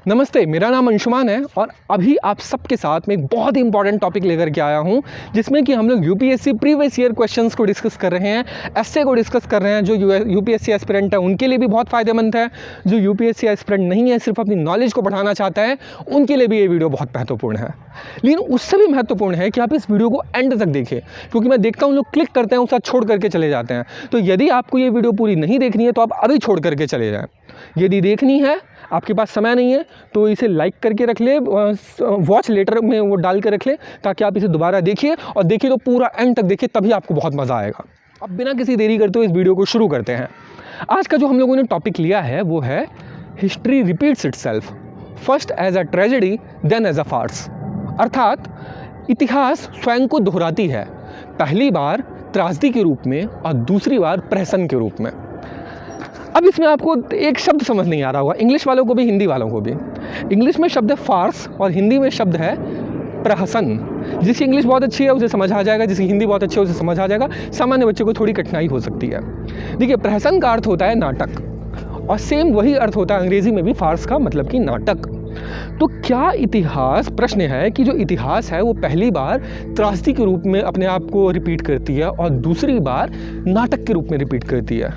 नमस्ते, मेरा नाम अंशुमान है और अभी आप सबके साथ में एक बहुत ही इंपॉर्टेंट टॉपिक लेकर के आया हूं, जिसमें कि हम लोग यूपीएससी प्रीवियस ईयर क्वेश्चंस को डिस्कस कर रहे हैं, एसए को डिस्कस कर रहे हैं। जो यूपीएससी एस्पिरेंट है उनके लिए भी बहुत फ़ायदेमंद है, जो यूपीएससी एस्पिरेंट नहीं है, सिर्फ अपनी नॉलेज को बढ़ाना चाहता है, उनके लिए भी ये वीडियो बहुत महत्वपूर्ण है। लेकिन उससे भी महत्वपूर्ण है कि आप इस वीडियो को एंड तक देखें, क्योंकि मैं देखता हूँ लोग क्लिक करते हैं, उसका छोड़ करके चले जाते हैं। तो यदि आपको ये वीडियो पूरी नहीं देखनी है तो आप अभी छोड़ करके चले जाएँ। यदि देखनी है, आपके पास समय नहीं है, तो इसे लाइक करके रख ले, वॉच लेटर में वो डाल के रख ले, ताकि आप इसे दोबारा देखिए और देखिए तो पूरा एंड तक देखिए, तभी आपको बहुत मज़ा आएगा। अब बिना किसी देरी करते हुए इस वीडियो को शुरू करते हैं। आज का जो हम लोगों ने टॉपिक लिया है वो है history repeats itself, first as a tragedy then as a farce. अर्थात इतिहास स्वयं को दोहराती है, पहली बार त्रासदी के रूप में और दूसरी बार प्रहसन के रूप में। अब इसमें आपको एक शब्द समझ नहीं आ रहा होगा, इंग्लिश वालों को भी हिंदी वालों को भी। इंग्लिश में शब्द है फार्स और हिंदी में शब्द है प्रहसन। जिसकी इंग्लिश बहुत अच्छी है उसे समझ आ जाएगा, जिसकी हिंदी बहुत अच्छी है उसे समझ आ जाएगा। सामान्य बच्चे को थोड़ी कठिनाई हो सकती है। देखिए, प्रहसन का अर्थ होता है नाटक, और सेम वही अर्थ होता है अंग्रेजी में भी फार्स का, मतलब कि नाटक। तो क्या इतिहास, प्रश्न है कि जो इतिहास है वो पहली बार त्रासदी के रूप में अपने आप को रिपीट करती है और दूसरी बार नाटक के रूप में रिपीट करती है?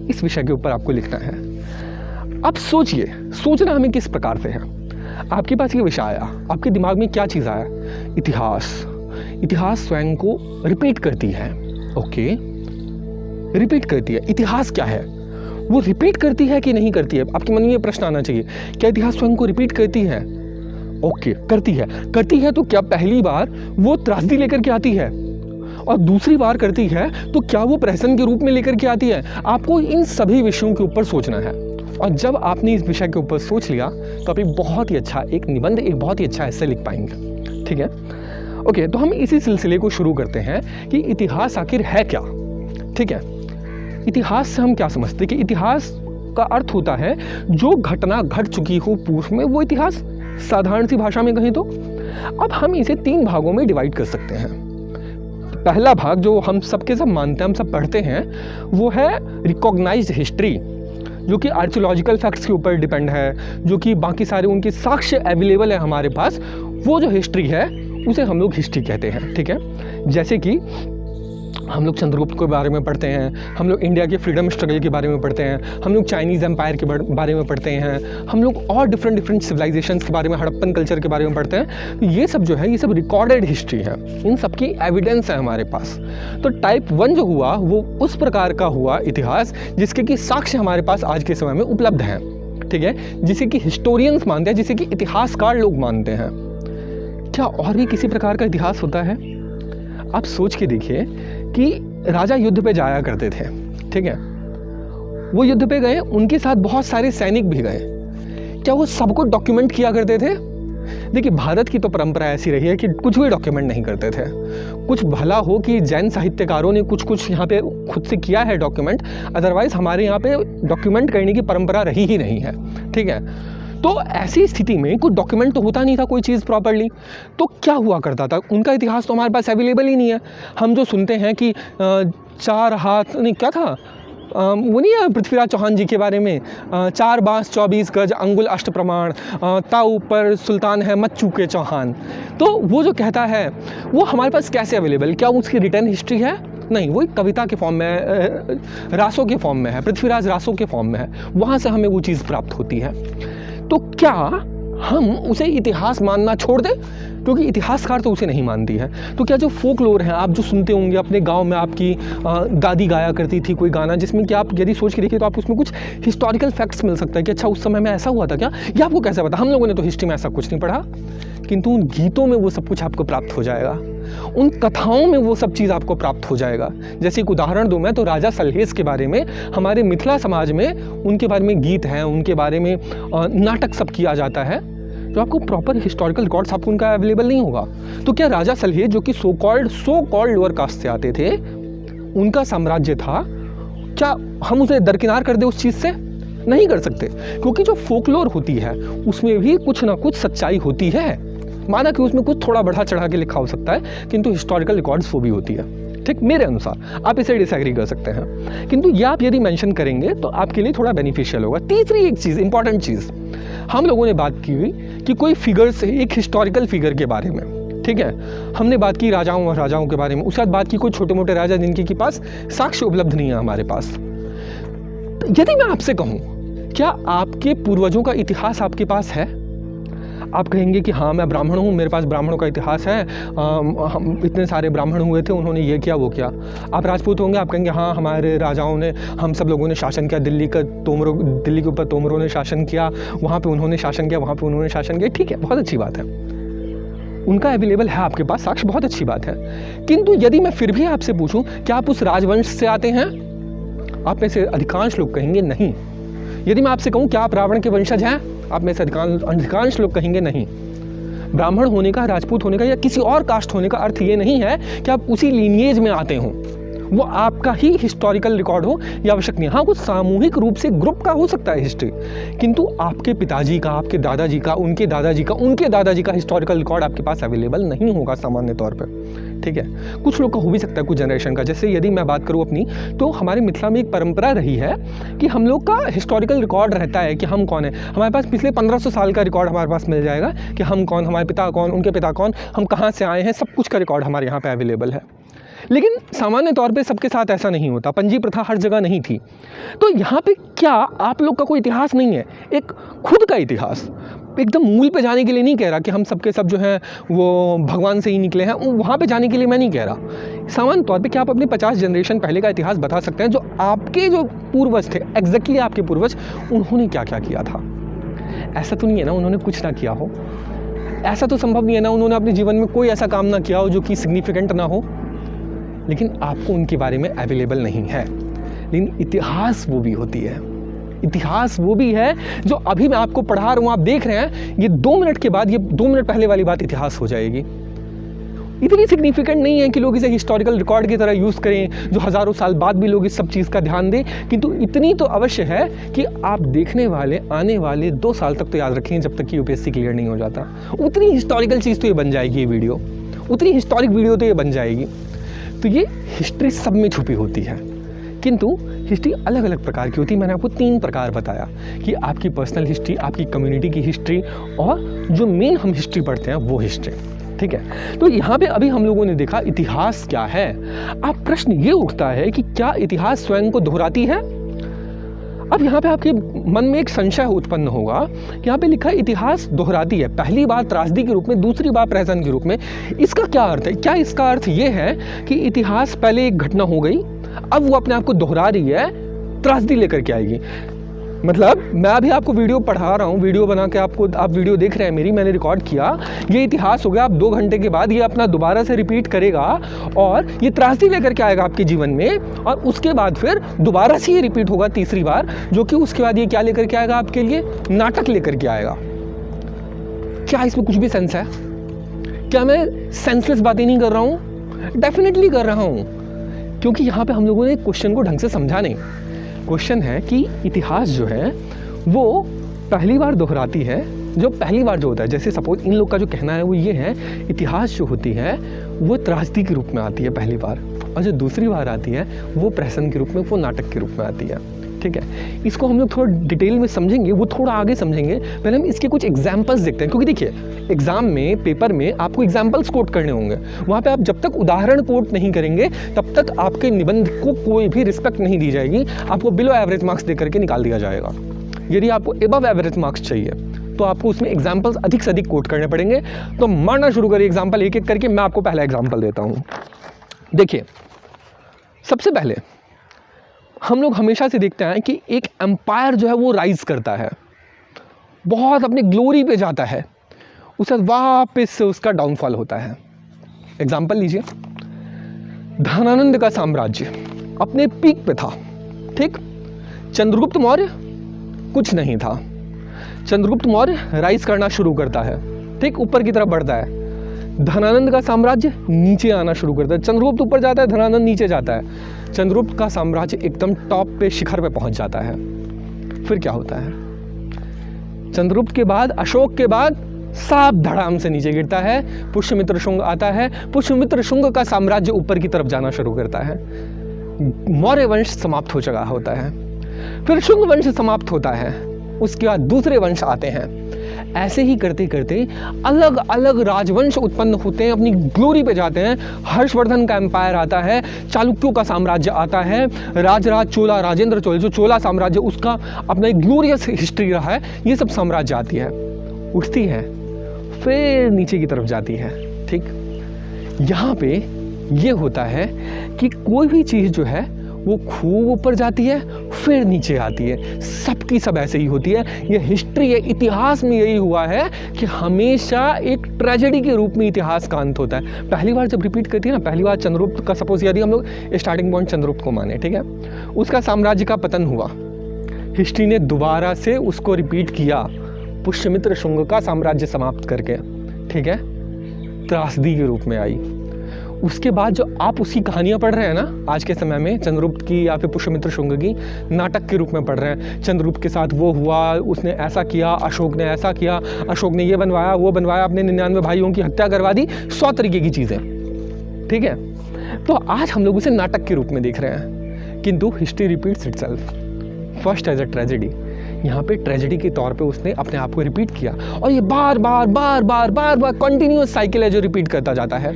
इस विषय के ऊपर आपको लिखना है। अब सोचिए, सोचना हमें किस प्रकार से है। आपके पास ये विषय आया, आपके दिमाग में क्या चीज़ आया? इतिहास। इतिहास स्वयं को रिपीट करती है। ओके, रिपीट करती है। इतिहास क्या है? वो रिपीट करती है कि नहीं करती है? आपके मन में ये प्रश्न आना चाहिए, क्या इतिहास स्वयं को रिपीट करती है? ओके, करती है। करती है तो क्या पहली बार वो त्रासदी लेकर के आती है और दूसरी बार करती है तो क्या वो प्रहसन के रूप में लेकर के आती है? आपको इन सभी विषयों के ऊपर सोचना है। और जब आपने इस विषय के ऊपर सोच लिया तो आप एक बहुत ही अच्छा एक निबंध, एक बहुत ही अच्छा एस्से लिख पाएंगे। ठीक है, ओके। तो हम इसी सिलसिले को शुरू करते हैं कि इतिहास आखिर है क्या। ठीक है, इतिहास से हम क्या समझते हैं कि इतिहास का अर्थ होता है जो घटना घट चुकी हो पूर्व में, वो इतिहास। साधारण सी भाषा में कहें तो अब हम इसे 3 भागों में डिवाइड कर सकते हैं। पहला भाग जो हम सबके सब मानते हैं, हम सब पढ़ते हैं, वो है रिकॉग्नाइज्ड हिस्ट्री, जो कि आर्कियोलॉजिकल फैक्ट्स के ऊपर डिपेंड है, जो कि बाकी सारे उनके साक्ष्य अवेलेबल है हमारे पास। वो जो हिस्ट्री है उसे हम लोग हिस्ट्री कहते हैं। ठीक है, जैसे कि हम लोग चंद्रगुप्त के बारे में पढ़ते हैं, हम लोग इंडिया के फ्रीडम स्ट्रगल के बारे में पढ़ते हैं, हम लोग चाइनीज़ एम्पायर के बारे में पढ़ते हैं, हम लोग और डिफरेंट सिविलाइजेशंस के बारे में, हड़प्पन कल्चर के बारे में पढ़ते हैं। तो ये सब जो है, ये सब रिकॉर्डेड हिस्ट्री है, इन सब की एविडेंस है हमारे पास। तो टाइप 1 जो हुआ वो उस प्रकार का हुआ इतिहास जिसके कि साक्ष्य हमारे पास आज के समय में उपलब्ध हैं। ठीक है, जिसे कि हिस्टोरियंस मानते हैं, जिसे कि इतिहासकार लोग मानते हैं। क्या और भी किसी प्रकार का इतिहास होता है? आप सोच के देखिए कि राजा युद्ध पे जाया करते थे। ठीक है, वो युद्ध पे गए, उनके साथ बहुत सारे सैनिक भी गए। क्या वो सबको डॉक्यूमेंट किया करते थे? देखिए, भारत की तो परंपरा ऐसी रही है कि कुछ भी डॉक्यूमेंट नहीं करते थे। कुछ भला हो कि जैन साहित्यकारों ने कुछ यहाँ पे खुद से किया है डॉक्यूमेंट, अदरवाइज हमारे यहाँ पे डॉक्यूमेंट करने की परंपरा रही ही नहीं है। ठीक है, तो ऐसी स्थिति में कोई डॉक्यूमेंट तो होता नहीं था, कोई चीज़ प्रॉपर्ली। तो क्या हुआ करता था? उनका इतिहास तो हमारे पास अवेलेबल ही नहीं है। हम जो सुनते हैं कि 4 हाथ नहीं, क्या था वो नहीं है पृथ्वीराज चौहान जी के बारे में, 4 बांस 24 गज अंगुल अष्ट प्रमाण, ताऊ पर सुल्तान है मत चूके चौहान। तो वो जो कहता है वो हमारे पास कैसे अवेलेबल? क्या उसकी रिटर्न हिस्ट्री है? नहीं, वो एक कविता के फॉर्म में, रासों के फॉर्म में है, पृथ्वीराज रासों के फॉर्म में है। वहाँ से हमें वो चीज़ प्राप्त होती है। तो क्या हम उसे इतिहास मानना छोड़ दें? क्योंकि इतिहासकार तो उसे नहीं मानती है। तो क्या जो फोकलोर हैं, आप जो सुनते होंगे अपने गांव में, आपकी दादी गाया करती थी कोई गाना, जिसमें कि आप यदि सोच के देखिए तो आपको उसमें कुछ हिस्टोरिकल फैक्ट्स मिल सकता है कि अच्छा उस समय में ऐसा हुआ था क्या? ये आपको कैसे पता? हम लोगों ने तो हिस्ट्री में ऐसा कुछ नहीं पढ़ा, किंतु उन गीतों में वो सब कुछ आपको प्राप्त हो जाएगा, उन कथाओं में वो सब चीज़ आपको प्राप्त हो जाएगा। जैसे एक उदाहरण दूं मैं, तो राजा सलहेस के बारे में हमारे मिथिला समाज में उनके बारे में गीत हैं, उनके बारे में नाटक सब किया जाता है, तो आपको प्रॉपर हिस्टोरिकल रिकॉर्ड्स आपको उनका अवेलेबल नहीं होगा। तो क्या राजा सलहेस, जो कि सो कॉल्ड लोअर कास्ट से आते थे, उनका साम्राज्य था, क्या हम उसे दरकिनार कर दे? उस चीज़ से नहीं कर सकते, क्योंकि जो फोकलोर होती है उसमें भी कुछ ना कुछ सच्चाई होती है। माना कि उसमें कुछ थोड़ा बढ़ा चढ़ा के लिखा हो सकता है, किंतु हिस्टोरिकल रिकॉर्ड्स वो भी होती है। ठीक, मेरे अनुसार आप इसे डिसएग्री कर सकते हैं, किंतु ये आप यदि मेंशन करेंगे तो आपके लिए थोड़ा बेनिफिशियल होगा। तीसरी एक चीज़, इंपॉर्टेंट चीज़, हम लोगों ने बात की कि कोई फिगर से, एक हिस्टोरिकल फिगर के बारे में, ठीक है, हमने बात की राजाओं और राजाओं के बारे में, उसके बाद बात की कोई छोटे मोटे राजा जिनके के पास साक्ष्य उपलब्ध नहीं है हमारे पास। यदि मैं आपसे कहूँ क्या आपके पूर्वजों का इतिहास आपके पास है, आप कहेंगे कि हाँ मैं ब्राह्मण हूँ, मेरे पास ब्राह्मणों का इतिहास है, हम इतने सारे ब्राह्मण हुए थे, उन्होंने ये किया वो किया। आप राजपूत होंगे, आप कहेंगे हाँ हमारे राजाओं ने, हम सब लोगों ने शासन किया, दिल्ली के ऊपर तोमरों ने शासन किया, वहाँ पे उन्होंने शासन किया, वहाँ पे उन्होंने शासन किया, ठीक है, बहुत अच्छी बात है, उनका अवेलेबल है आपके पास साक्ष्य, बहुत अच्छी बात है। किंतु यदि मैं फिर भी आपसे पूछूं क्या आप उस राजवंश से आते हैं, आप में से अधिकांश लोग कहेंगे नहीं। यदि मैं आपसे कहूं क्या आप रावण के वंशज हैं, आप में से अधिकांश लोग कहेंगे नहीं। ब्राह्मण होने का, राजपूत होने का या किसी और कास्ट होने का अर्थ ये नहीं है कि आप उसी लीनिएज में आते हों, वो आपका ही हिस्टोरिकल रिकॉर्ड हो या आवश्यक नहीं। हाँ, कुछ सामूहिक रूप से ग्रुप का हो सकता है हिस्ट्री, किंतु आपके पिताजी का, आपके दादाजी का, उनके दादाजी का, उनके दादाजी का हिस्टोरिकल रिकॉर्ड आपके पास अवेलेबल नहीं होगा सामान्य तौर पर, ठीक है। कुछ लोग का हो भी सकता है, कुछ जनरेशन का। जैसे यदि मैं बात करूँ अपनी, तो हमारे मिथिला में एक परंपरा रही है कि हम लोग का हिस्टोरिकल रिकॉर्ड रहता है कि हम कौन है। हमारे पास पिछले 1500 साल का रिकॉर्ड हमारे पास मिल जाएगा कि हम कौन, हमारे पिता कौन, उनके पिता कौन, हम कहाँ से आए हैं, सब कुछ का रिकॉर्ड हमारे यहाँ पे अवेलेबल है। लेकिन सामान्य तौर पे सबके साथ ऐसा नहीं होता, पंजी प्रथा हर जगह नहीं थी। तो यहाँ पे क्या आप लोग का कोई इतिहास नहीं है, एक खुद का इतिहास, एकदम मूल पे जाने के लिए नहीं कह रहा कि हम सबके सब जो हैं वो भगवान से ही निकले हैं, वहाँ पे जाने के लिए मैं नहीं कह रहा। सामान्य तौर पे क्या आप अपने 50 जनरेशन पहले का इतिहास बता सकते हैं, जो आपके जो पूर्वज थे, एग्जैक्टली आपके पूर्वज, उन्होंने क्या क्या किया था। ऐसा तो नहीं है ना उन्होंने कुछ ना किया हो, ऐसा तो संभव नहीं है ना उन्होंने अपने जीवन में कोई ऐसा काम ना किया हो जो कि सिग्निफिकेंट ना हो, लेकिन आपको उनके बारे में अवेलेबल नहीं है। लेकिन इतिहास वो भी होती है, इतिहास वो भी है जो अभी मैं आपको पढ़ा रहा हूँ, आप देख रहे हैं, ये 2 मिनट के बाद, ये 2 मिनट पहले वाली बात इतिहास हो जाएगी। इतनी सिग्निफिकेंट नहीं है कि लोग इसे हिस्टोरिकल रिकॉर्ड की तरह यूज़ करें, जो हज़ारों साल बाद भी लोग इस सब चीज़ का ध्यान दें, किंतु इतनी तो अवश्य है कि आप देखने वाले आने वाले 2 साल तक तो याद रखें, जब तक कि यूपीएससी क्लियर नहीं हो जाता। उतनी हिस्टोरिकल चीज़ तो ये बन जाएगी, ये वीडियो उतनी हिस्टोरिक वीडियो तो ये बन जाएगी। तो ये हिस्ट्री सब में छुपी होती है, किंतु हिस्ट्री अलग अलग प्रकार की होती है। मैंने आपको 3 प्रकार बताया कि आपकी पर्सनल हिस्ट्री, आपकी कम्युनिटी की हिस्ट्री, और जो मेन हम हिस्ट्री पढ़ते हैं वो हिस्ट्री, ठीक है। तो यहाँ पे अभी हम लोगों ने देखा इतिहास क्या है। अब प्रश्न ये उठता है कि क्या इतिहास स्वयं को दोहराती है। अब यहाँ पे आपके मन में एक संशय उत्पन्न होगा कि यहाँ पे लिखा है इतिहास दोहराती है, पहली बार त्रासदी के रूप में, दूसरी बार प्रहसन के रूप में। इसका क्या अर्थ है? क्या इसका अर्थ ये है कि इतिहास पहले एक घटना हो गई, अब वो अपने आप को दोहरा रही है, त्रासदी लेकर के आएगी? मतलब मैं अभी आपको वीडियो पढ़ा रहा हूँ, वीडियो बना के आप वीडियो देख रहे हैं मेरी, मैंने रिकॉर्ड किया, ये इतिहास हो गया। आप 2 घंटे के बाद ये अपना दोबारा से रिपीट करेगा और ये त्रासदी लेकर के आएगा आपके जीवन में, और उसके बाद फिर दोबारा से ये रिपीट होगा तीसरी बार, जो कि उसके बाद ये क्या लेकर के आएगा आपके लिए? नाटक लेकर के आएगा। क्या इसमें कुछ भी सेंस है? क्या मैं सेंसलेस बातें नहीं कर रहा हूँ? डेफिनेटली कर रहा हूँ, क्योंकि यहाँ पे हम लोगों ने क्वेश्चन को ढंग से समझा नहीं। क्वेश्चन है कि इतिहास जो है वो पहली बार दोहराती है। जो पहली बार जो होता है, जैसे सपोज इन लोग का जो कहना है वो ये है, इतिहास जो होती है वो त्रासदी के रूप में आती है पहली बार, और जो दूसरी बार आती है वो प्रहसन के रूप में, वो नाटक के रूप में आती है, ठीक है। इसको हम लोग थोड़ा डिटेल में समझेंगे, वो थोड़ा आगे समझेंगे। पहले हम इसके कुछ एग्जाम्पल्स देखते हैं, क्योंकि देखिए एग्जाम में, पेपर में आपको एग्जाम्पल्स कोट करने होंगे। वहाँ पे आप जब तक उदाहरण कोट नहीं करेंगे तब तक आपके निबंध को कोई भी रिस्पेक्ट नहीं दी जाएगी, आपको बिलो एवरेज मार्क्स दे करके निकाल दिया जाएगा। यदि आपको एबव एवरेज मार्क्स चाहिए तो आपको उसमें एग्जाम्पल्स अधिक से अधिक कोट करने पड़ेंगे। तो मारना शुरू करिए एग्जाम्पल एक एक करके। मैं आपको पहला एग्जाम्पल देता हूँ। देखिए, सबसे पहले हम लोग हमेशा से देखते हैं कि एक एम्पायर जो है वो राइज करता है, बहुत अपने ग्लोरी पे जाता है, उसके बाद वापस से उसका डाउनफॉल होता है। एग्जाम्पल लीजिए, धनानंद का साम्राज्य अपने पीक पे था, ठीक। चंद्रगुप्त मौर्य कुछ नहीं था। चंद्रगुप्त मौर्य राइज करना शुरू करता है, ठीक, ऊपर की तरफ बढ़ता है। धनानंद का साम्राज्य नीचे आना शुरू करता है। चंद्रगुप्त ऊपर जाता है, धनानंद नीचे जाता है। चंद्रगुप्त का साम्राज्य एकदम टॉप पे, शिखर पे पहुंच जाता है। फिर क्या होता है? चंद्रगुप्त के बाद, अशोक के बाद साफ धड़ाम से नीचे गिरता है। पुष्यमित्र शुंग आता है। पुष्यमित्र शुंग का साम्राज्य ऊपर की तरफ जाना शुरू करता है। मौर्य वंश समाप्त हो चुका होता है। फिर शुंग वंश समाप्त होता है। उसके बाद दूसरे वंश आते हैं। ऐसे ही करते करते अलग अलग राजवंश उत्पन्न होते हैं, अपनी ग्लोरी पे जाते हैं। हर्षवर्धन का एम्पायर आता है, चालुक्यों का साम्राज्य आता है, राजराज चोला, राजेंद्र चोल जो चोला साम्राज्य, उसका अपना एक ग्लोरियस हिस्ट्री रहा है। ये सब साम्राज्य आती है, उठती है, फिर नीचे की तरफ जाती है। ठीक, यहाँ पे ये होता है कि कोई भी चीज़ जो है वो खूब ऊपर जाती है, फिर नीचे आती है। सबकी सब ऐसे ही होती है। ये हिस्ट्री है, इतिहास में यही हुआ है कि हमेशा एक ट्रेजेडी के रूप में इतिहास का अंत होता है। पहली बार जब रिपीट करती है ना, पहली बार चंद्रगुप्त का, सपोज यदि हम लोग स्टार्टिंग पॉइंट चंद्रगुप्त को माने, ठीक है, उसका साम्राज्य का पतन हुआ, हिस्ट्री ने दोबारा से उसको रिपीट किया पुष्यमित्र शुंग का साम्राज्य समाप्त करके, ठीक है, त्रासदी के रूप में आई। उसके बाद जो आप उसकी कहानियाँ पढ़ रहे हैं ना आज के समय में, चंद्रगुप्त की या फिर पुष्यमित्र शुंग की, नाटक के रूप में पढ़ रहे हैं। चंद्रगुप्त के साथ वो हुआ, उसने ऐसा किया, अशोक ने ऐसा किया, अशोक ने ये बनवाया, वो बनवाया, अपने 99 भाइयों की हत्या करवा दी, 100 तरीके की चीज़ें, ठीक है। तो आज हम लोग उसे नाटक के रूप में देख रहे हैं, किंतु history repeats itself first as a tragedy. यहाँ पे ट्रेजेडी के तौर पे उसने अपने आप को रिपीट किया, और ये बार बार बार बार बार बार कंटिन्यूअस साइकिल है जो रिपीट करता जाता है।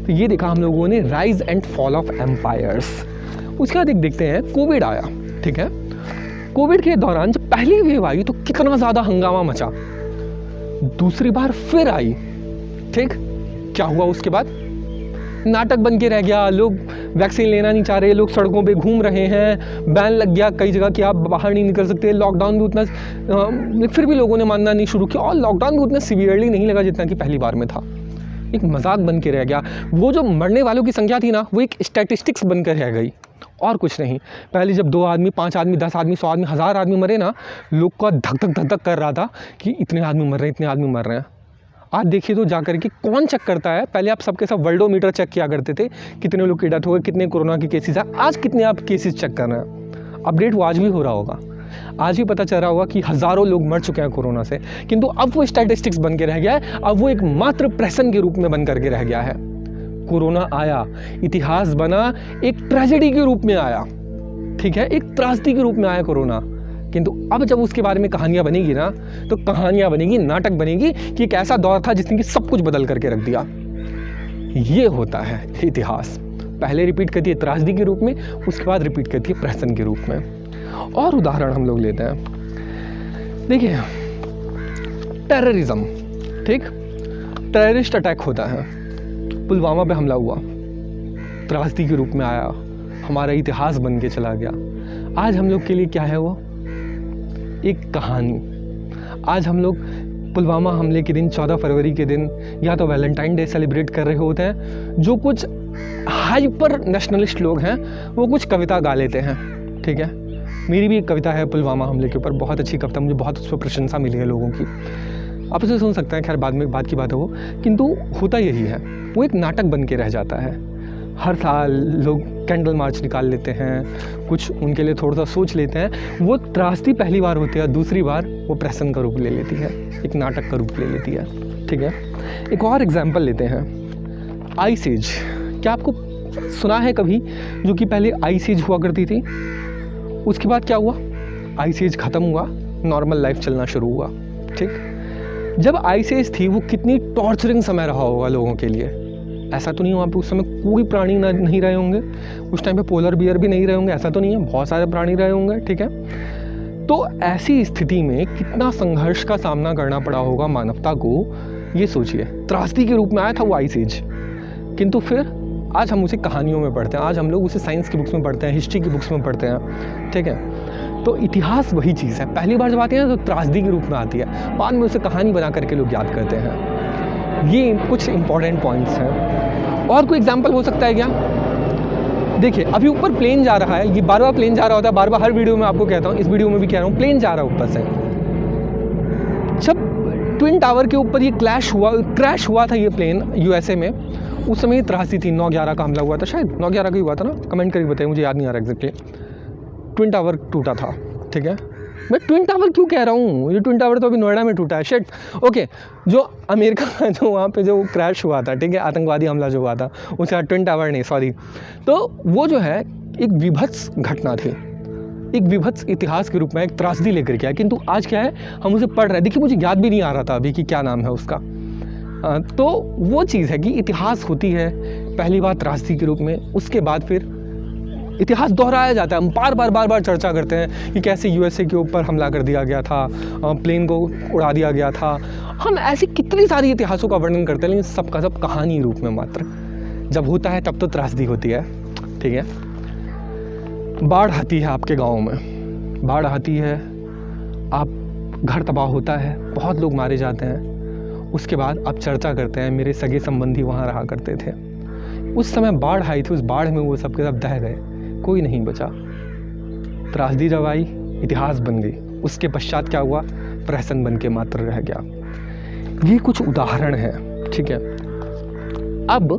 तो ये देखा हम लोगों ने rise and fall of empires. उसके बाद एक देखते हैं कोविड आया, ठीक है। कोविड के दौरान जब पहली वेव आई तो कितना ज़्यादा हंगामा मचा, दूसरी बार फिर आई, ठीक, क्या हुआ उसके बाद? नाटक बन के रह गया, लोग वैक्सीन लेना नहीं चाह रहे, लोग सड़कों पे घूम रहे हैं, बैन लग गया कई जगह कि आप बाहर नहीं निकल सकते, लॉकडाउन भी उतना फिर भी लोगों ने मानना नहीं शुरू किया, और लॉकडाउन भी उतना सीवियरली नहीं लगा जितना कि पहली बार में था। एक मजाक बन के रह गया। वो जो मरने वालों की संख्या थी ना, वो एक स्टैटिस्टिक्स बनकर रह गई और कुछ नहीं। पहले जब 2 आदमी, 5 आदमी, 10 आदमी, 100 आदमी, 1000 आदमी मरे ना, लोग का धक धक धक धक कर रहा था कि इतने आदमी मर रहे हैं, इतने आदमी मर रहे हैं। आज देखिए तो जाकर के कौन चेक करता है? पहले आप सबके सब वर्ल्डोमीटर चेक किया करते थे, कितने लोग की डेथ हो गए, कितने कोरोना के केसेस है। आज कितने आप केसेस चेक कर रहे हैं? अपडेट वो आज भी हो रहा होगा, आज भी पता चल रहा होगा कि हज़ारों लोग मर चुके हैं कोरोना से, किंतु अब वो स्टैटिस्टिक्स बन के रह गया है, अब वो एक मात्र प्रहसन के रूप में बन करके रह गया है। कोरोना आया, इतिहास बना, एक ट्रेजेडी के रूप में आया, ठीक है, एक त्रासदी के रूप में आया कोरोना, किंतु अब जब उसके बारे में कहानियाँ बनेगी ना, तो कहानियाँ बनेगी, नाटक बनेगी कि एक ऐसा दौर था जिसने कि सब कुछ बदल करके रख दिया। ये होता है इतिहास, पहले रिपीट करती है त्रासदी के रूप में, उसके बाद रिपीट करती है प्रहसन के रूप में। और उदाहरण हम लोग लेते हैं, देखिए टेररिज्म, ठीक, टेररिस्ट अटैक होता है, पुलवामा पे हमला हुआ, त्रासदी के रूप में आया, हमारा इतिहास बन के चला गया। आज हम लोग के लिए क्या है? वो एक कहानी। आज हम लोग पुलवामा हमले के दिन, 14 फरवरी के दिन, या तो वैलेंटाइन डे सेलिब्रेट कर रहे होते हैं, जो कुछ हाइपर नेशनलिस्ट लोग हैं वो कुछ कविता गा लेते हैं, ठीक है। मेरी भी एक कविता है पुलवामा हमले के ऊपर, बहुत अच्छी कविता, मुझे बहुत उस पर प्रशंसा मिली है लोगों की, आप उसे सुन सकते हैं, खैर बाद में बात की बात है वो, किंतु होता यही है, वो एक नाटक बन के रह जाता है। हर साल लोग कैंडल मार्च निकाल लेते हैं, कुछ उनके लिए थोड़ा सा सोच लेते हैं, वो त्रासदी पहली बार होती है, दूसरी बार वो प्रहसन का रूप ले लेती है, एक नाटक का रूप ले लेती है, ठीक है। एक और एग्जाम्पल लेते हैं, आइस एज। क्या आपको सुना है कभी, जो कि पहले आइस एज हुआ करती थी, उसके बाद क्या हुआ? आइस एज ख़त्म हुआ, नॉर्मल लाइफ चलना शुरू हुआ, ठीक। जब आइस एज थी वो कितनी टॉर्चरिंग समय रहा होगा लोगों के लिए। ऐसा तो नहीं वहाँ पे उस समय कोई प्राणी नहीं रहे होंगे, उस टाइम पे पोलर बियर भी नहीं रहे होंगे, ऐसा तो नहीं है, बहुत सारे प्राणी रहे होंगे, ठीक है। तो ऐसी स्थिति में कितना संघर्ष का सामना करना पड़ा होगा मानवता को, ये सोचिए। त्रासदी के रूप में आया था वो आइस एज, किंतु फिर आज हम उसे कहानियों में पढ़ते हैं, आज हम लोग उसे साइंस की बुक्स में पढ़ते हैं, हिस्ट्री की बुक्स में पढ़ते हैं, ठीक है। तो इतिहास वही चीज़ है, पहली बार जब आती है ना तो त्रासदी के रूप में आती है, बाद में उसे कहानी बना करके लोग याद करते हैं। ये कुछ इंपॉर्टेंट पॉइंट्स हैं। और कोई एग्जांपल हो सकता है क्या? देखिए अभी ऊपर प्लेन जा रहा है, ये बार बार प्लेन जा रहा होता है, बार बार हर वीडियो में आपको कहता हूँ, इस वीडियो में भी कह रहा हूँ, प्लेन जा रहा है ऊपर से। जब ट्विन टावर के ऊपर ये क्रैश हुआ था ये प्लेन यूएसए में, उस समय ये त्रासदी थी, 9/11 का हमला हुआ था, शायद 9/11 का ही हुआ था ना, कमेंट करके बताइए, मुझे याद नहीं आ रहा एग्जैक्टली। ट्विन टावर टूटा था, ठीक है। मैं ट्विन टावर क्यों कह रहा हूँ, ये ट्विन टावर तो अभी नोएडा में टूटा है, शिट, ओके। जो अमेरिका का जो वहाँ पे जो क्रैश हुआ था, ठीक है, आतंकवादी हमला जो हुआ था, उसके बाद ट्विन टावर नहीं, सॉरी, तो वो जो है एक विभत्स घटना थी, एक विभत्स इतिहास के रूप में एक त्रासदी लेकर के आया, किंतु आज क्या है, हम उसे पढ़ रहे हैं। देखिए मुझे याद भी नहीं आ रहा था अभी कि क्या नाम है उसका। तो वो चीज़ है कि इतिहास होती है पहली बार त्रासदी के रूप में, उसके बाद फिर इतिहास दोहराया जाता है। हम बार बार चर्चा करते हैं कि कैसे यूएसए के ऊपर हमला कर दिया गया था, प्लेन को उड़ा दिया गया था। हम ऐसी कितनी सारी इतिहासों का वर्णन करते हैं, लेकिन सबका सब कहानी रूप में मात्र। जब होता है तब तो त्रासदी होती है। ठीक है, बाढ़ आती है आपके गाँव में, बाढ़ आती है, आप घर तबाह होता है, बहुत लोग मारे जाते हैं। उसके बाद आप चर्चा करते हैं मेरे सगे संबंधी वहाँ रहा करते थे, उस समय बाढ़ आई थी, उस बाढ़ में वो सबके सब दह गए, कोई नहीं बचा। त्रासदी जब आई इतिहास बन गई, उसके पश्चात क्या हुआ, प्रहसन बन के मात्र रह गया। ये कुछ उदाहरण हैं। ठीक है, अब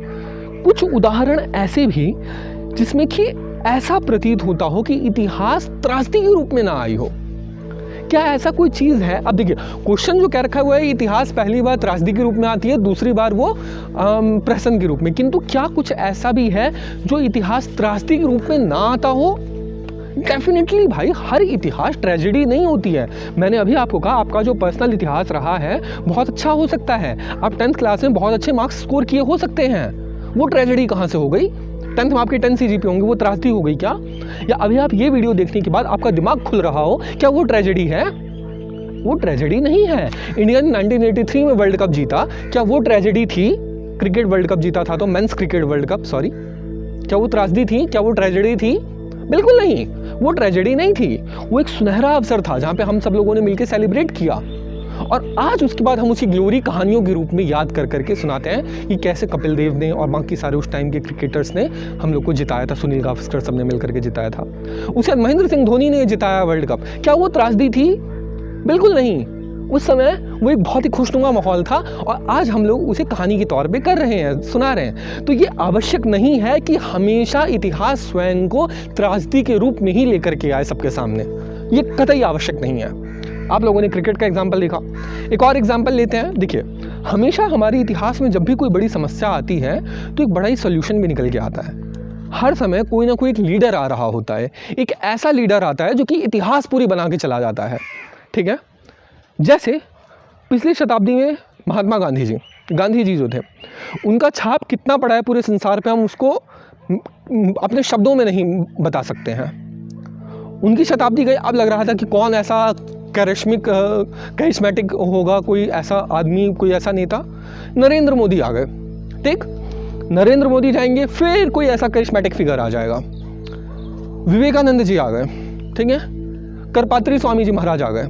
कुछ उदाहरण ऐसे भी जिसमें कि ऐसा प्रतीत होता हो कि इतिहास त्रासदी के रूप में ना आई हो। क्या ऐसा कोई चीज़ है? अब देखिए क्वेश्चन जो कह रखा हुआ है, इतिहास पहली बार त्रासदी के रूप में आती है, दूसरी बार वो प्रहसन के रूप में, किंतु क्या कुछ ऐसा भी है जो इतिहास त्रासदी के रूप में ना आता हो? डेफिनेटली भाई, हर इतिहास ट्रेजेडी नहीं होती है। मैंने अभी आपको कहा आपका जो पर्सनल इतिहास रहा है बहुत अच्छा हो सकता है, आप 10th क्लास में बहुत अच्छे मार्क्स स्कोर किए हो सकते हैं, वो ट्रेजेडी कहाँ से हो गई? 10th में आपके 10 CGPA होंगे, वो त्रासदी हो गई क्या? या अभी आप ये वीडियो देखने के बाद आपका दिमाग खुल रहा हो, क्या वो ट्रेजेडी है? वो ट्रेजेडी नहीं है। इंडिया ने 1983 में वर्ल्ड कप जीता, क्या वो ट्रेजेडी थी? क्रिकेट वर्ल्ड कप जीता था तो, men's cricket world cup, sorry, क्या वो त्रासदी थी? क्या वो ट्रेजेडी थी? बिल्कुल नहीं, वो ट्रेजेडी नहीं थी। वो एक सुनहरा अवसर था जहाँ पे हम सब लोगों ने मिलकर सेलिब्रेट किया, और आज उसके बाद हम उसी ग्लोरी कहानियों के रूप में याद कर करके सुनाते हैं कि कैसे कपिल देव ने और बाकी सारे उस टाइम के क्रिकेटर्स ने हम लोग को जिताया था, सुनील गावस्कर सब ने मिलकर के जिताया था। उसके बाद महेंद्र सिंह धोनी ने जिताया वर्ल्ड कप, क्या वो त्रासदी थी? बिल्कुल नहीं। उस समय वो एक बहुत ही खुशनुमा माहौल था, और आज हम लोग उसे कहानी के तौर पे कर रहे हैं, सुना रहे हैं। तो ये आवश्यक नहीं है कि हमेशा इतिहास स्वयं को त्रासदी के रूप में ही लेकर के आए सबके सामने, ये कतई आवश्यक नहीं है। आप लोगों ने क्रिकेट का एग्जाम्पल देखा, एक और एग्जाम्पल लेते हैं। देखिए हमेशा हमारे इतिहास में जब भी कोई बड़ी समस्या आती है तो एक बड़ा ही सोल्यूशन भी निकल के आता है। हर समय कोई ना कोई एक लीडर आ रहा होता है, एक ऐसा लीडर आता है जो कि इतिहास पूरी बना के चला जाता है। ठीक है, जैसे पिछली शताब्दी में महात्मा गांधी जी जो थे, उनका छाप कितना पड़ा है पूरे संसार पे, हम उसको अपने शब्दों में नहीं बता सकते हैं। उनकी शताब्दी गई, अब लग रहा था कि कौन ऐसा करिश्मेटिक होगा, कोई ऐसा आदमी, कोई ऐसा नेता। नरेंद्र मोदी आ गए, ठीक, नरेंद्र मोदी जाएंगे, फिर कोई ऐसा करिश्मेटिक फिगर आ जाएगा। विवेकानंद जी आ गए, ठीक है, करपात्री स्वामी जी महाराज आ गए।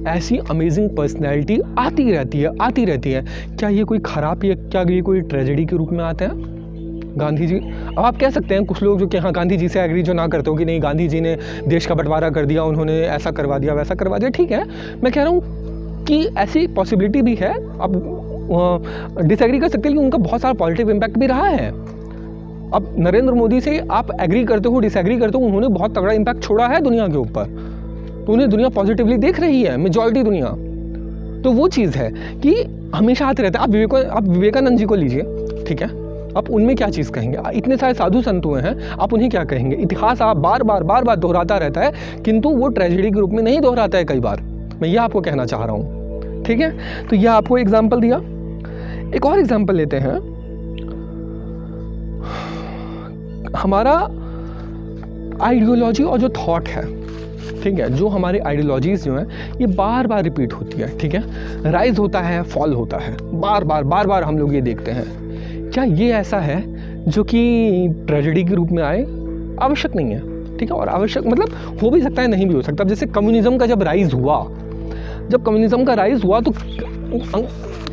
ऐसी अमेजिंग पर्सनैलिटी आती रहती है। क्या ये कोई खराब, या क्या ये कोई ट्रेजेडी के रूप में आते हैं? गांधी जी, अब आप कह सकते हैं कुछ लोग जो कि हाँ गांधी जी से एग्री जो ना करते हो कि नहीं गांधी जी ने देश का बंटवारा कर दिया, उन्होंने ऐसा करवा दिया, वैसा करवा दिया, ठीक है, मैं कह रहा हूँ कि ऐसी पॉसिबिलिटी भी है। अब डिसएग्री कर सकते हैं कि उनका बहुत सारा पॉजिटिव इम्पैक्ट भी रहा है। अब नरेंद्र मोदी से आप एग्री करते हो, डिसएग्री करते हो, उन्होंने बहुत तगड़ा इम्पैक्ट छोड़ा है दुनिया के ऊपर, तो उन्हें दुनिया पॉजिटिवली देख रही है, मेजॉरिटी दुनिया। तो वो चीज़ है कि हमेशा आते रहता है। आप विवेकानंद जी को लीजिए, ठीक है, आप उनमें क्या चीज़ कहेंगे? इतने सारे साधु संत हुए हैं, आप उन्हें क्या कहेंगे? इतिहास आप बार बार दोहराता रहता है, किंतु वो ट्रेजेडी के रूप में नहीं दोहराता है कई बार। मैं ये आपको कहना चाह रहा हूँ, ठीक है। तो यह आपको एग्जाम्पल दिया। एक और एग्जाम्पल लेते हैं, हमारा आइडियोलॉजी और जो थॉट है, ठीक है, जो हमारे आइडियोलॉजीज जो हैं ये बार बार रिपीट होती है, ठीक है, राइज होता है, फॉल होता है, बार बार हम लोग ये देखते हैं। क्या ये ऐसा है जो कि ट्रेजेडी के रूप में आए? आवश्यक नहीं है, ठीक है। और आवश्यक मतलब हो भी सकता है, नहीं भी हो सकता। जैसे कम्युनिज्म का जब राइज हुआ, तो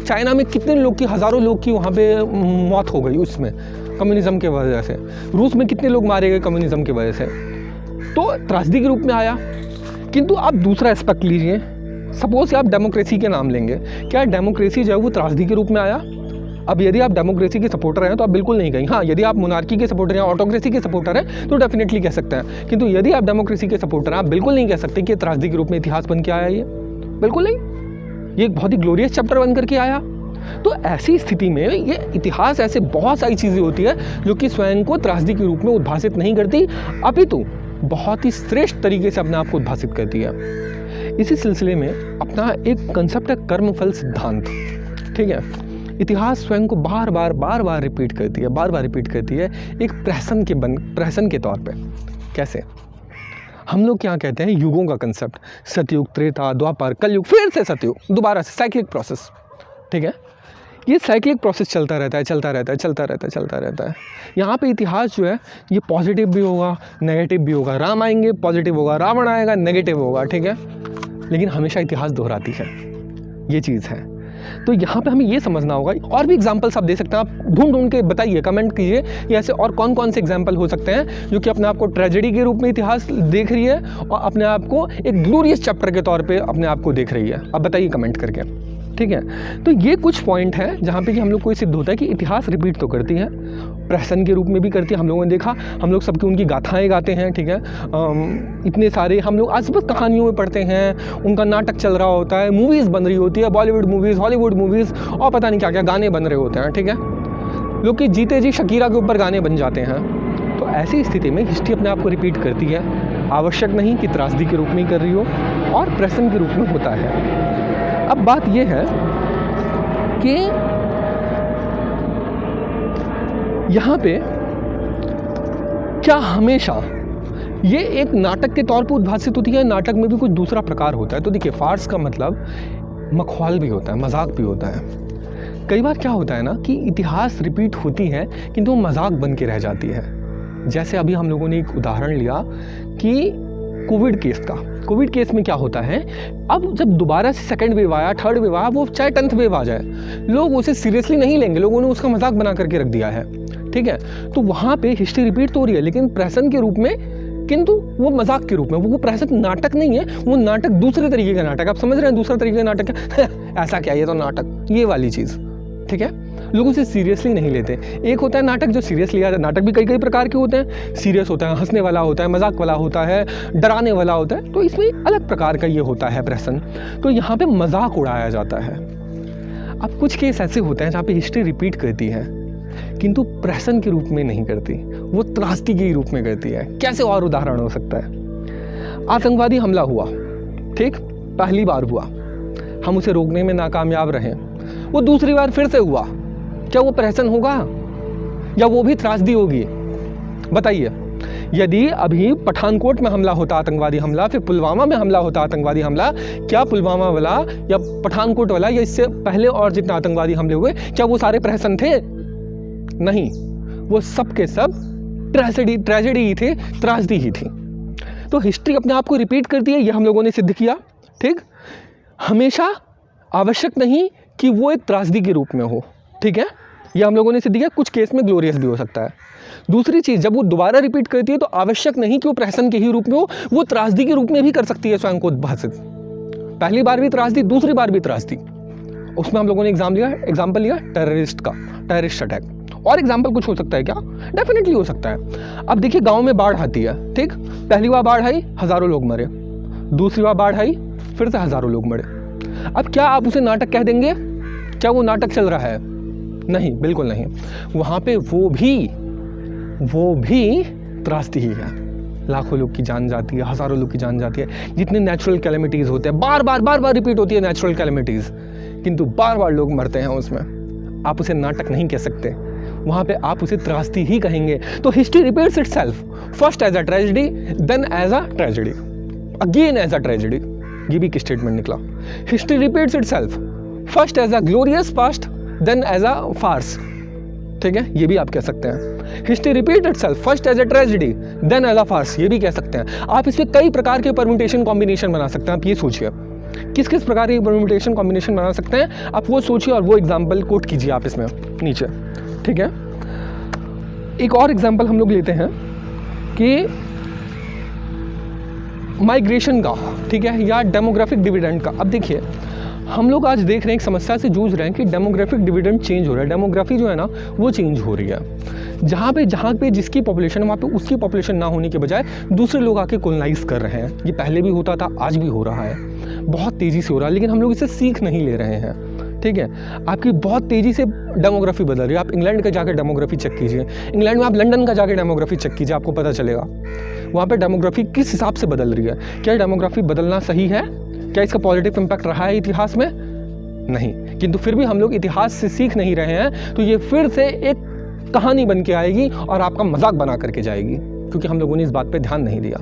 चाइना में कितने लोग की, हज़ारों लोग की वहाँ पे मौत हो गई उसमें, कम्युनिज्म के वजह से। रूस में कितने लोग मारे गए कम्युनिज्म की वजह से, तो त्रासदी के रूप में आया। किंतु आप दूसरा एस्पेक्ट लीजिए, सपोज आप डेमोक्रेसी के नाम लेंगे, क्या डेमोक्रेसी जो है वो त्रासदी के रूप में आया? अब यदि आप डेमोक्रेसी के सपोर्टर हैं तो आप बिल्कुल नहीं कहेंगे। हाँ, यदि आप मोनार्की के सपोर्टर हैं, ऑटोक्रेसी के सपोर्टर हैं, तो डेफिनेटली कह सकते हैं। किंतु यदि आप डेमोक्रेसी के सपोर्टर हैं, आप बिल्कुल नहीं कह सकते कि त्रासदी के रूप में इतिहास बन के आया, ये बिल्कुल नहीं। ये एक बहुत ही ग्लोरियस चैप्टर बन करके आया। तो ऐसी स्थिति में ये इतिहास, ऐसे बहुत सारी चीज़ें होती है जो कि स्वयं को त्रासदी के रूप में उद्भासित नहीं करती, अपितु बहुत ही श्रेष्ठ तरीके से अपने आप को उद्भासित करती है। इसी सिलसिले में अपना एक कंसेप्ट है कर्मफल सिद्धांत। ठीक है, इतिहास स्वयं को बार बार रिपीट करती है एक प्रहसन के तौर पे। कैसे? हम लोग क्या कहते हैं, युगों का कंसेप्ट, सतयुग, त्रेता, द्वापर, कलयुग, फिर से सतयुग, दोबारा से साइक्लिक प्रोसेस। ठीक है, ये साइक्लिक प्रोसेस चलता रहता है। यहाँ पे इतिहास जो है ये पॉजिटिव भी होगा, नेगेटिव भी होगा। राम आएंगे, पॉजिटिव होगा, रावण आएगा, नेगेटिव होगा। ठीक है, लेकिन हमेशा इतिहास दोहराती है, ये चीज़ है। तो यहाँ पे हमें ये समझना होगा। और भी एग्जाम्पल्स आप दे सकते हैं, आप ढूंढ के बताइए, कमेंट कीजिए ये ऐसे और कौन कौन से एग्जाम्पल हो सकते हैं जो कि अपने आप को ट्रेजेडी के रूप में इतिहास देख रही है और अपने आप को एक ग्लोरियस चैप्टर के तौर पे अपने आप को देख रही है। अब बताइए कमेंट करके। ठीक है, तो ये कुछ पॉइंट है जहाँ पे कि हम लोग को सिद्ध होता है कि इतिहास रिपीट तो करती है, प्रहसन के रूप में भी करती है। हम लोगों ने देखा, हम लोग सबकी उनकी गाथाएं गाते हैं। ठीक है, इतने सारे हम लोग आज बस कहानियों में पढ़ते हैं, उनका नाटक चल रहा होता है, मूवीज़ बन रही होती है, बॉलीवुड मूवीज़, हॉलीवुड मूवीज़, और पता नहीं क्या क्या गाने बन रहे होते हैं। ठीक है, लोग कि जीते जी शकीरा के ऊपर गाने बन जाते हैं। तो ऐसी स्थिति में हिस्ट्री अपने आप को रिपीट करती है। आवश्यक नहीं कि त्रासदी के रूप में ही कर रही हो, और प्रहसन के रूप में होता है। अब बात यह है कि यहाँ पे क्या हमेशा ये एक नाटक के तौर पर उद्भासित होती है, नाटक में भी कुछ दूसरा प्रकार होता है? तो देखिए, फार्स का मतलब मखौल भी होता है, मजाक भी होता है। कई बार क्या होता है ना कि इतिहास रिपीट होती है किंतु वो मजाक बन के रह जाती है। जैसे अभी हम लोगों ने एक उदाहरण लिया कि कोविड केस का। कोविड केस में क्या होता है, अब जब दोबारा से सेकंड वेव आया, थर्ड वेव आया, वो चाहे 10th वेव आ जाए, लोग उसे सीरियसली नहीं लेंगे, लोगों ने उसका मजाक बना करके रख दिया है। ठीक है, तो वहाँ पे हिस्ट्री रिपीट तो हो रही है, लेकिन प्रहसन के रूप में, किंतु वो मजाक के रूप में। वो प्रहसन नाटक नहीं है, वो नाटक दूसरे तरीके का नाटक। आप समझ रहे हैं, दूसरा तरीके का नाटक है ऐसा क्या, ये तो नाटक, ये वाली चीज़। ठीक है, लोग उसे सीरियसली नहीं लेते। एक होता है नाटक जो सीरियस लिया, नाटक भी कई प्रकार के होते हैं। सीरियस होता है, हंसने वाला होता है, मजाक वाला होता है, डराने वाला होता है। तो इसमें अलग प्रकार का ये होता है प्रहसन। तो यहाँ पे मजाक उड़ाया जाता है। अब कुछ केस ऐसे होते हैं जहाँ पे हिस्ट्री रिपीट करती है किंतु प्रहसन के रूप में नहीं करती, वो त्रासदी के रूप में करती है। कैसे और उदाहरण हो सकता है? आतंकवादी हमला हुआ, ठीक, पहली बार हुआ, हम उसे रोकने में नाकामयाब रहे, वो दूसरी बार फिर से हुआ, क्या वो प्रहसन होगा या वो भी त्रासदी होगी? बताइए। यदि अभी पठानकोट में हमला होता, आतंकवादी हमला, फिर पुलवामा में हमला होता, आतंकवादी हमला, क्या पुलवामा वाला या पठानकोट वाला या इससे पहले और जितने आतंकवादी हमले हुए, क्या वो सारे प्रहसन थे? नहीं, वो सब के सब ट्रेजेडी ही थे, त्रासदी ही थी। तो हिस्ट्री अपने आप को रिपीट करती है, यह हम लोगों ने सिद्ध किया। ठीक, हमेशा आवश्यक नहीं कि वो एक त्रासदी के रूप में हो। ठीक है, यह हम लोगों ने सिद्ध किया। कुछ केस में ग्लोरियस भी हो सकता है। दूसरी चीज़, जब वो दोबारा रिपीट करती है तो आवश्यक नहीं कि वो प्रहसन के ही रूप में हो, वो त्रासदी के रूप में भी कर सकती है स्वयं को उद्भासित। पहली बार भी त्रासदी, दूसरी बार भी त्रासदी। उसमें हम लोगों ने एग्जाम्पल लिया टेररिस्ट का, टेररिस्ट अटैक। और एग्जाम्पल कुछ हो सकता है क्या? डेफिनेटली हो सकता है। अब देखिए, गाँव में बाढ़ आती है, ठीक, पहली बार बाढ़ आई, हज़ारों लोग मरे, दूसरी बार बाढ़ आई, फिर से हज़ारों लोग मरे। अब क्या आप उसे नाटक कह देंगे? क्या वो नाटक चल रहा है? नहीं, बिल्कुल नहीं। वहाँ पे वो भी त्रासदी ही है। लाखों लोग की जान जाती है, हज़ारों लोग की जान जाती है। जितने नेचुरल कैलेमिटीज़ होते हैं, बार बार रिपीट होती है नेचुरल कैलेमिटीज़, किंतु बार बार लोग मरते हैं उसमें। आप उसे नाटक नहीं कह सकते, वहाँ पे आप उसे त्रासदी ही कहेंगे। तो history repeats itself, first as a tragedy, then as a tragedy, again as a tragedy. ये भी एक स्टेटमेंट निकला। History repeats itself, first as a glorious past, then as a farce. ठीक है, ये भी आप कह सकते हैं। History repeat itself, first as a tragedy, then as a farce, ये भी कह सकते हैं। आप इसमें कई प्रकार के परम्यूटेशन कॉम्बिनेशन बना सकते हैं। आप ये सोचिए किस किस प्रकार के परम्यूटेशन कॉम्बिनेशन बना सकते हैं, आप वो सोचिए और वो एग्जाम्पल कोट कीजिए आप इसमें नीचे। ठीक है, एक और एग्जाम्पल हम लोग लेते हैं कि माइग्रेशन का, ठीक है, या डेमोग्राफिक डिविडेंड का। अब देखिए, हम लोग आज देख रहे हैं, एक समस्या से जूझ रहे हैं कि डेमोग्राफिक डिविडेंड चेंज हो रहा है। डेमोग्राफी जो है ना, वो चेंज हो रही है। जहाँ पे जिसकी पॉपुलेशन है, वहाँ पे उसकी पॉपुलेशन ना होने के बजाय दूसरे लोग आके कोलोनाइज कर रहे हैं। ये पहले भी होता था, आज भी हो रहा है, बहुत तेज़ी से हो रहा है, लेकिन हम लोग इसे सीख नहीं ले रहे हैं। ठीक है, आपकी बहुत तेज़ी से डेमोग्राफी बदल रही है। आप इंग्लैंड का जाकर डेमोग्राफी चेक कीजिए, इंग्लैंड में आप लंदन का जाकर डेमोग्राफी चेक कीजिए, आपको पता चलेगा वहाँ पे डेमोग्राफी किस हिसाब से बदल रही है, क्या डेमोग्राफी बदलना सही है, क्या इसका पॉजिटिव इम्पैक्ट रहा है इतिहास में, नहीं। किंतु फिर भी हम लोग इतिहास से सीख नहीं रहे हैं, तो ये फिर से एक कहानी बन के आएगी और आपका मजाक बना करके जाएगी, क्योंकि हम लोगों ने इस बात पे ध्यान नहीं दिया।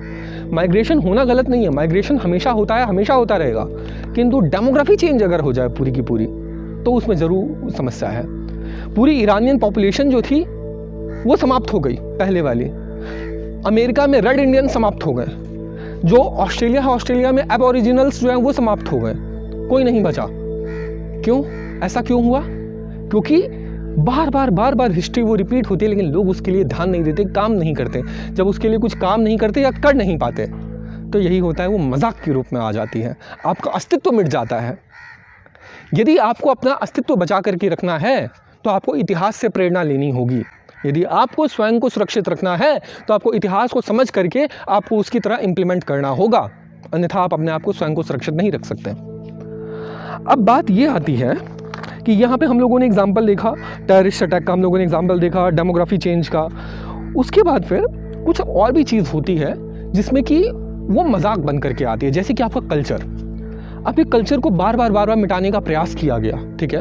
माइग्रेशन होना गलत नहीं है, माइग्रेशन हमेशा होता है, हमेशा होता रहेगा, किंतु डेमोग्राफी चेंज अगर हो जाए पूरी की पूरी तो उसमें ज़रूर समस्या है। पूरी ईरानियन पॉपुलेशन जो थी वो समाप्त हो गई, पहले वाली। अमेरिका में रेड इंडियन समाप्त हो गए, जो ऑस्ट्रेलिया है, ऑस्ट्रेलिया में एबोरिजिनल्स जो हैं वो समाप्त हो गए, कोई नहीं बचा। क्यों? ऐसा क्यों हुआ? क्योंकि बार बार हिस्ट्री वो रिपीट होती है, लेकिन लोग उसके लिए ध्यान नहीं देते, काम नहीं करते। जब उसके लिए कुछ काम नहीं करते या कर नहीं पाते तो यही होता है, वो मजाक के रूप में आ जाती है, आपका अस्तित्व मिट जाता है। यदि आपको अपना अस्तित्व बचा करके रखना है तो आपको इतिहास से प्रेरणा लेनी होगी। यदि आपको स्वयं को सुरक्षित रखना है तो आपको इतिहास को समझ करके आपको उसकी तरह इम्प्लीमेंट करना होगा, अन्यथा आप अपने आप को स्वयं को सुरक्षित नहीं रख सकते। अब बात ये आती है कि यहाँ पे हम लोगों ने एग्जाम्पल देखा टेररिस्ट अटैक का, हम लोगों ने एग्जाम्पल देखा डेमोग्राफी चेंज का। उसके बाद फिर कुछ और भी चीज़ होती है जिसमें कि वो मजाक बन करके आती है, जैसे कि आपका कल्चर। अब ये कल्चर को बार बार मिटाने का प्रयास किया गया, ठीक है।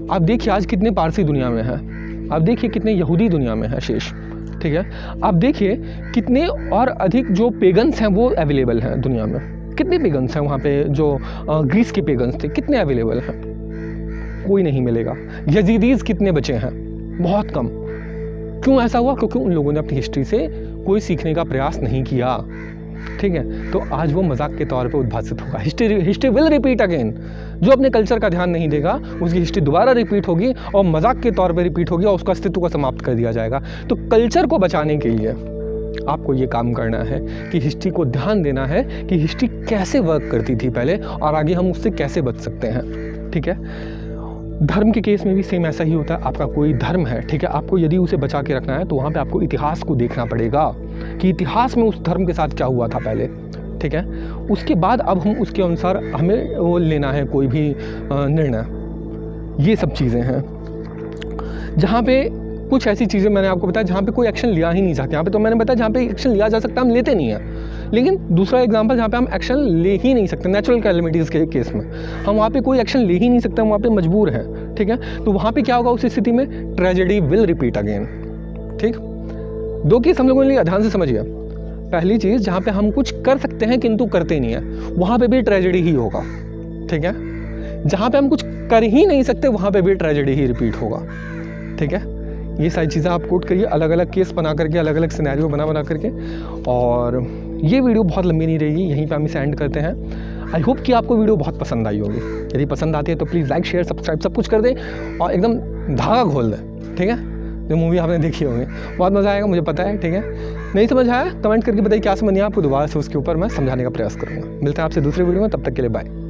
आप देखिए आज कितने पारसी दुनिया में हैं, आप देखिए कितने यहूदी दुनिया में हैं शेष, ठीक है। आप देखिए कितने और अधिक जो पेगन्स हैं वो अवेलेबल हैं दुनिया में। कितने पेगन्स हैं वहाँ पे, जो ग्रीस के पेगन्स थे, कितने अवेलेबल हैं? कोई नहीं मिलेगा। यजीदीज कितने बचे हैं? बहुत कम। क्यों ऐसा हुआ? क्योंकि उन लोगों ने अपनी हिस्ट्री से कोई सीखने का प्रयास नहीं किया, ठीक है। तो आज वो मजाक के तौर पे उद्भासित होगा। History will repeat again. जो अपने कल्चर का ध्यान नहीं देगा उसकी हिस्ट्री दोबारा रिपीट होगी और मजाक के तौर पे रिपीट होगी और उसका अस्तित्व को समाप्त कर दिया जाएगा। तो कल्चर को बचाने के लिए आपको ये काम करना है कि हिस्ट्री को ध्यान देना है कि हिस्ट्री कैसे वर्क करती थी पहले और आगे हम उससे कैसे बच सकते हैं, ठीक है। धर्म के केस में भी सेम ऐसा ही होता है। आपका कोई धर्म है, ठीक है, आपको यदि उसे बचा के रखना है तो वहाँ पे आपको इतिहास को देखना पड़ेगा कि इतिहास में उस धर्म के साथ क्या हुआ था पहले, ठीक है। उसके बाद अब हम उसके अनुसार हमें वो लेना है कोई भी निर्णय। ये सब चीज़ें हैं जहाँ पे कुछ ऐसी चीज़ें मैंने आपको बताया जहाँ पे कोई एक्शन लिया ही नहीं जाता। यहाँ पे तो मैंने बताया जहाँ पे एक्शन लिया जा सकता है हम लेते नहीं हैं। लेकिन दूसरा एग्जांपल जहाँ पे हम एक्शन ले ही नहीं सकते, नेचुरल कैलेमिटीज़ के केस में हम वहाँ पे कोई एक्शन ले ही नहीं सकते, हम वहाँ पे मजबूर हैं, ठीक है। तो वहाँ पे क्या होगा उस स्थिति में? ट्रेजेडी विल रिपीट अगेन, ठीक। दो केस हम लोगों ने लिया, ध्यान से समझिए। पहली चीज़ जहाँ पे हम कुछ कर सकते हैं किंतु करते नहीं है, वहाँ पे भी ट्रेजेडी ही होगा, ठीक है। जहाँ पे हम कुछ कर ही नहीं सकते वहाँ पे भी ट्रेजेडी ही रिपीट होगा, ठीक है। ये सारी चीज़ें आप कोट करिए, अलग अलग केस बना करके, अलग अलग सिनेरियो बना करके। और ये वीडियो बहुत लंबी नहीं रहेगी, यहीं पे हम इसे एंड करते हैं। आई होप कि आपको वीडियो बहुत पसंद आई होगी। यदि पसंद आती है तो प्लीज़ लाइक शेयर सब्सक्राइब सब कुछ कर दें और एकदम धागा खोल दें, ठीक है। जो मूवी आपने देखी होगी बहुत मज़ा आएगा, मुझे पता है, ठीक है। नहीं समझ आया कमेंट करके बताइए क्या समझ नहीं, आपको दोबारा से उसके ऊपर मैं समझाने का प्रयास करूँगा। मिलते हैं आपसे दूसरे वीडियो में, तब तक के लिए बाय।